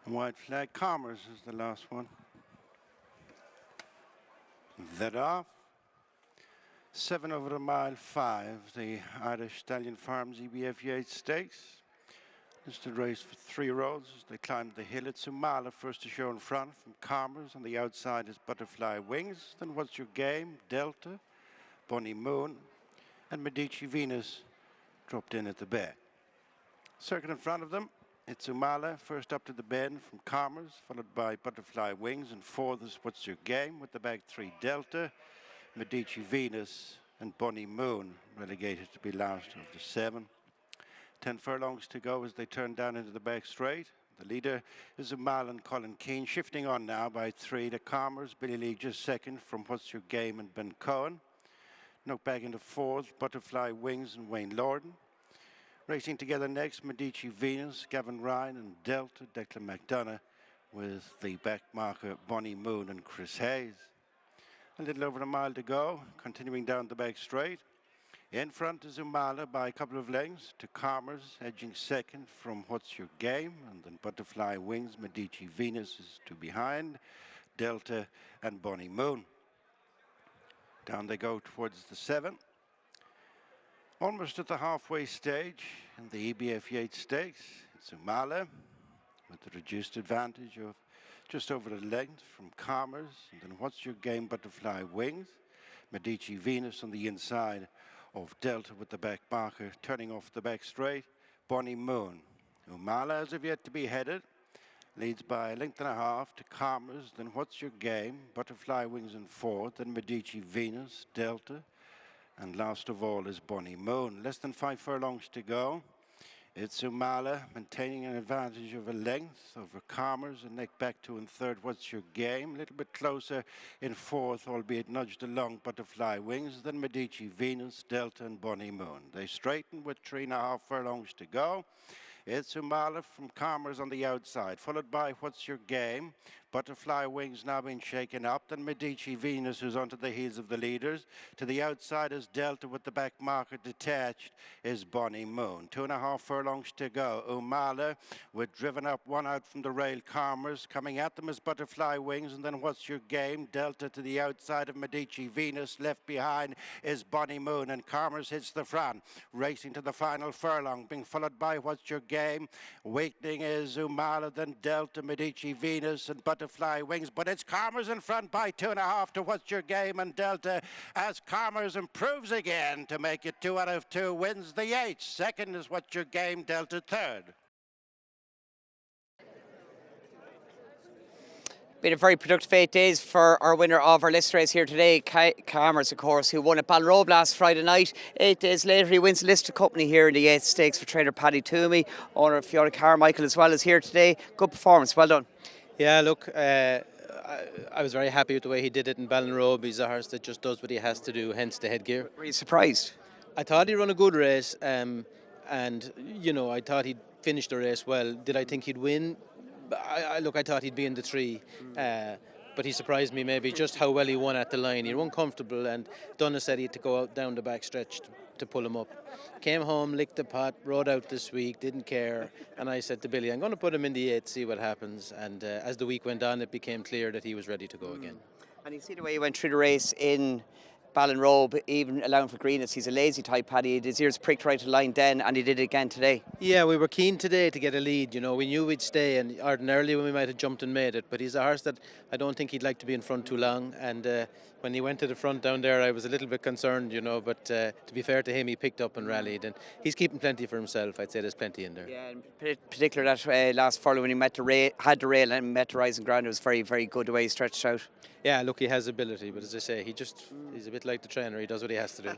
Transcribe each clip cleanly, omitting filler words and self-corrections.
White flag, Carmers is the last one. That off. 7 over the mile 5, the Irish Stallion Farms EBF Yeats Stakes. It's the race for 3 rows. They climbed the hill. It's Umala first to show in front from Carmers. On the outside is Butterfly Wings. Then What's Your Game, Delta, Bonnie Moon, and Medici Venus dropped in at the back. Circle in front of them. It's Umala first up to the bend from Carmers, followed by Butterfly Wings, and 4th is What's Your Game with the back 3 Delta, Medici Venus, and Bonnie Moon relegated to be last of the 7. 10 furlongs to go as they turn down into the back straight. The leader is Umala and Colin Keane, shifting on now by 3 to Carmers. Billy Lee just second from What's Your Game and Ben Cohen. Knocked back into 4th, Butterfly Wings and Wayne Lorden. Racing together next, Medici Venus, Gavin Ryan and Delta, Declan McDonough, with the back marker Bonnie Moon and Chris Hayes. A little over a mile to go, continuing down the back straight. In front is Umala by a couple of lengths to Carmers, edging second from What's Your Game, and then Butterfly Wings, Medici Venus is two behind, Delta and Bonnie Moon. Down they go towards the 7. Almost at the halfway stage in the EBF Yeats Stakes, it's Umala with the reduced advantage of just over a length from Carmers, and then What's Your Game, Butterfly Wings, Medici Venus on the inside of Delta with the back marker, turning off the back straight, Bonnie Moon. Umala, as of yet to be headed, leads by a length and a half to Carmers, then What's Your Game, Butterfly Wings in 4th, then Medici Venus, Delta, and last of all is Bonnie Moon. Less than 5 furlongs to go. It's Umala maintaining an advantage of a length over Carmers, and neck back to in 3rd, What's Your Game. A little bit closer in 4th, albeit nudged along Butterfly Wings. Then Medici Venus, Delta, and Bonnie Moon. They straighten with 3.5 furlongs to go. It's Umala from Carmers on the outside, followed by What's Your Game. Butterfly Wings now being shaken up. Then Medici Venus, who's onto the heels of the leaders. To the outside is Delta with the back marker detached is Bonnie Moon. 2.5 furlongs to go. Umala with driven up 1 out from the rail. Carmers coming at them is Butterfly Wings, and then What's Your Game. Delta to the outside of Medici Venus. Left behind is Bonnie Moon, and Carmers hits the front. Racing to the final furlong, being followed by What's Your Game. Weakening is Umala, then Delta, Medici Venus, and Butterfly Wings, but it's Carmers in front by 2.5 to What's Your Game and Delta, as Carmers improves again to make it 2 out of 2, wins the Yeats. Second is What's Your Game, Delta third. Been a very productive 8 days for our winner of our list race here today, Carmers, of course, who won at Ballinrobe last Friday night. 8 days later, he wins the listed company here in the Yeats Stakes for trainer Paddy Twomey. Owner Fiona Carmichael as well is here today. Good performance, well done. Yeah, look, I was very happy with the way he did it in Ballinrobe. He's a horse that just does what he has to do, hence the headgear. Were you surprised? I thought he'd run a good race, and, you know, I thought he'd finish the race well. Did I think he'd win? I thought he'd be in the 3, but he surprised me maybe just how well he won at the line. He won comfortable, and Donna said he had to go out down the back stretch to pull him up. Came home, licked the pot, rode out this week, didn't care, and I said to Billy, I'm going to put him in the 8, see what happens. And as the week went on, it became clear that he was ready to go again. And you see the way he went through the race in Ballinrobe, even allowing for greenness. He's a lazy type, Paddy. He had his ears pricked right to the line then, and he did it again today. Yeah, we were keen today to get a lead. You know, we knew we'd stay, and ordinarily we might have jumped and made it. But he's a horse that I don't think he'd like to be in front too long. And when he went to the front down there, I was a little bit concerned, you know. But to be fair to him, he picked up and rallied, and he's keeping plenty for himself. I'd say there's plenty in there. Yeah, in particular that last furlong when he had the rail and met the rising ground, it was very, very good the way he stretched out. Yeah, look, he has ability, but as I say, he's a bit like the trainer. He does what he has to do.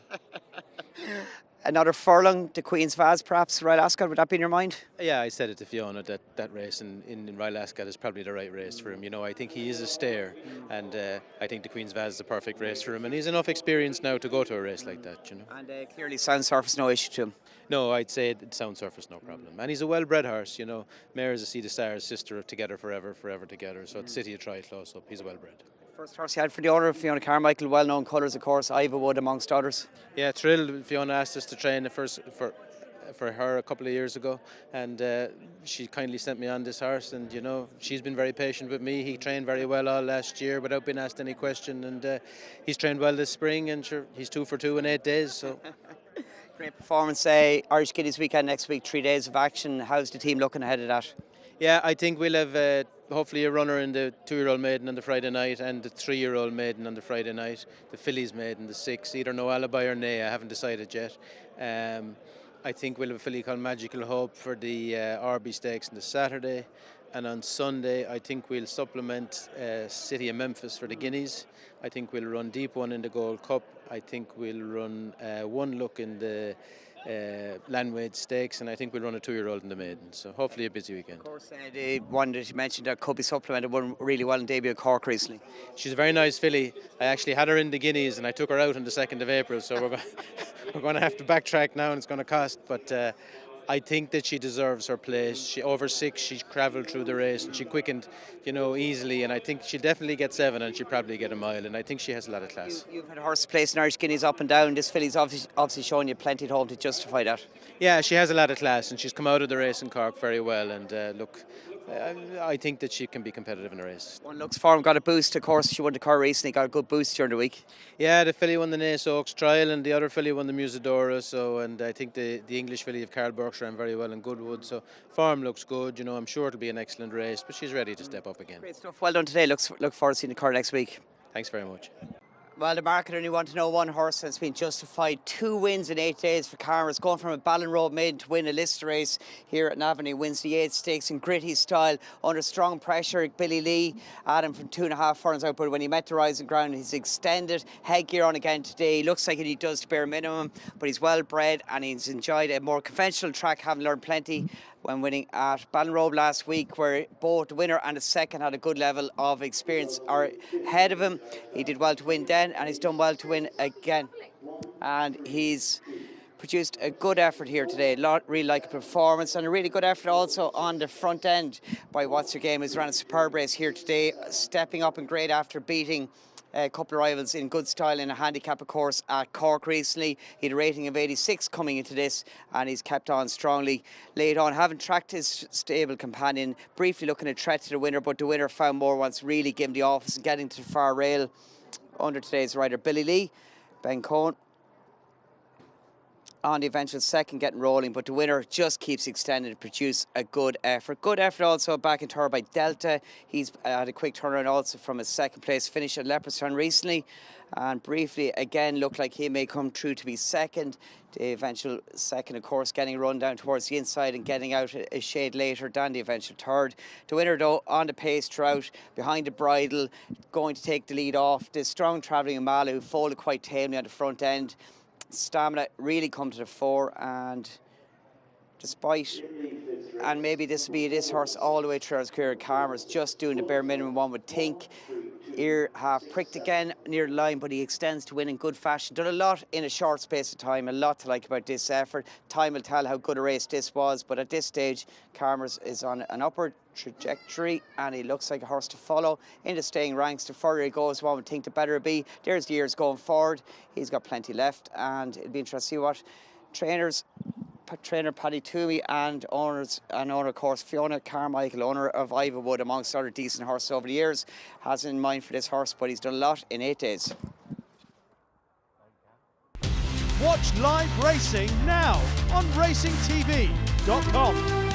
Another furlong, the Queen's Vase, perhaps, Royal Ascot, would that be in your mind? Yeah, I said it to Fiona that race in Royal Ascot is probably the right race for him. You know, I think he is a stayer, and I think the Queen's Vase is the perfect race for him, and he's enough experience now to go to a race like that, you know. And clearly sound surface, no issue to him. No, I'd say sound surface, no problem. And he's a well-bred horse, you know. Mare is a Sea to Stars sister of Together Forever, Forever Together, so it's City of Try close up. He's well-bred. First horse you had for the owner, Fiona Carmichael, well-known colours, of course, Iva Wood amongst others. Yeah, thrilled. Fiona asked us to train for for her a couple of years ago, and she kindly sent me on this horse, and you know, she's been very patient with me. He trained very well all last year without being asked any question, and he's trained well this spring, and sure, he's 2 for 2 in 8 days. So. Great performance. Irish Guineas weekend next week, 3 days of action. How's the team looking ahead of that? Yeah, I think we'll have hopefully a runner in the 2-year-old maiden on the Friday night and the 3-year-old maiden on the Friday night. The Fillies maiden, the 6, either No Alibi or Nay. I haven't decided yet. I think we'll have a filly called Magical Hope for the RB Stakes on the Saturday. And on Sunday, I think we'll supplement City of Memphis for the Guineas. I think we'll run Deep One in the Gold Cup. I think we'll run One Look in the Landwade Stakes, and I think we'll run a 2-year-old in the maiden. So hopefully a busy weekend. Of course, the one that you mentioned that could be supplemented won really well in debut at Cork recently. She's a very nice filly. I actually had her in the Guineas and I took her out on the 2nd of April, so we're going to have to backtrack now, and it's going to cost, but I think that she deserves her place. She over 6, she travelled through the race and she quickened, you know, easily, and I think she'll definitely get 7 and she'll probably get a mile, and I think she has a lot of class. You've had a horse place in Irish Guineas up and down. This filly's obviously showing you plenty at home to justify that. Yeah, she has a lot of class and she's come out of the race in Cork very well, and look, I think that she can be competitive in a race. One Looks Form got a boost, of course. She won the Cork recently, got a good boost during the week. Yeah, the filly won the Naas Oaks Trial and the other filly won the Musadora, so, and I think the English filly of Carl Burks ran very well in Goodwood, so form looks good. You know, I'm sure it'll be an excellent race, but she's ready to step up again. Great stuff. Well done today. Look forward to seeing the Cork next week. Thanks very much. Well, the market only want to know one horse that's been justified. 2 wins in 8 days for Carmers, going from a Ballinrobe maiden to win a list race here at Navan. He wins the Yeats Stakes in gritty style under strong pressure. Billy Lee had him from 2.5 furlongs out, but when he met the rising ground, he's extended headgear on again today. He looks like he does the bare minimum, but he's well bred and he's enjoyed a more conventional track, having learned plenty when winning at Ballinrobe last week, where both the winner and the second had a good level of experience are ahead of him. He did well to win then, and he's done well to win again. And he's produced a good effort here today. Really like a performance, and a really good effort also on the front end by What's Your Game, who's ran a superb race here today, stepping up in grade after beating a couple of rivals in good style in a handicap, of course, at Cork recently. He had a rating of 86 coming into this, and he's kept on strongly late on. Having tracked his stable companion, briefly looking at threat to the winner, but the winner found more once really giving the office and getting to the far rail under today's rider. Billy Lee, Ben Cohen on the eventual second, getting rolling, but the winner just keeps extending to produce a good effort. Good effort also back in her by Delta. He's had a quick turnaround also from his second place finish at Leopardstown recently, and briefly again looked like he may come through to be second. The eventual second, of course, getting run down towards the inside and getting out a shade later than the eventual third. The winner, though, on the pace throughout, behind the bridle, going to take the lead off. The strong travelling Umala, who folded quite tamely on the front end. Stamina really come to the fore, and despite, and maybe this will be this horse all the way through his career at Carmers, just doing the bare minimum, one would think. Ear half pricked again near the line, but he extends to win in good fashion. Done a lot in a short space of time. A lot to like about this effort. Time will tell how good a race this was, but at this stage Carmers is on an upward trajectory, and he looks like a horse to follow in the staying ranks. The further he goes, one would think the better it be. There's the years going forward. He's got plenty left, and it'll be interesting to see what trainer Paddy Twomey and owner, of course, Fiona Carmichael, owner of Ivawood, amongst other decent horses over the years, has in mind for this horse, but he's done a lot in 8 days. Watch live racing now on racingtv.com.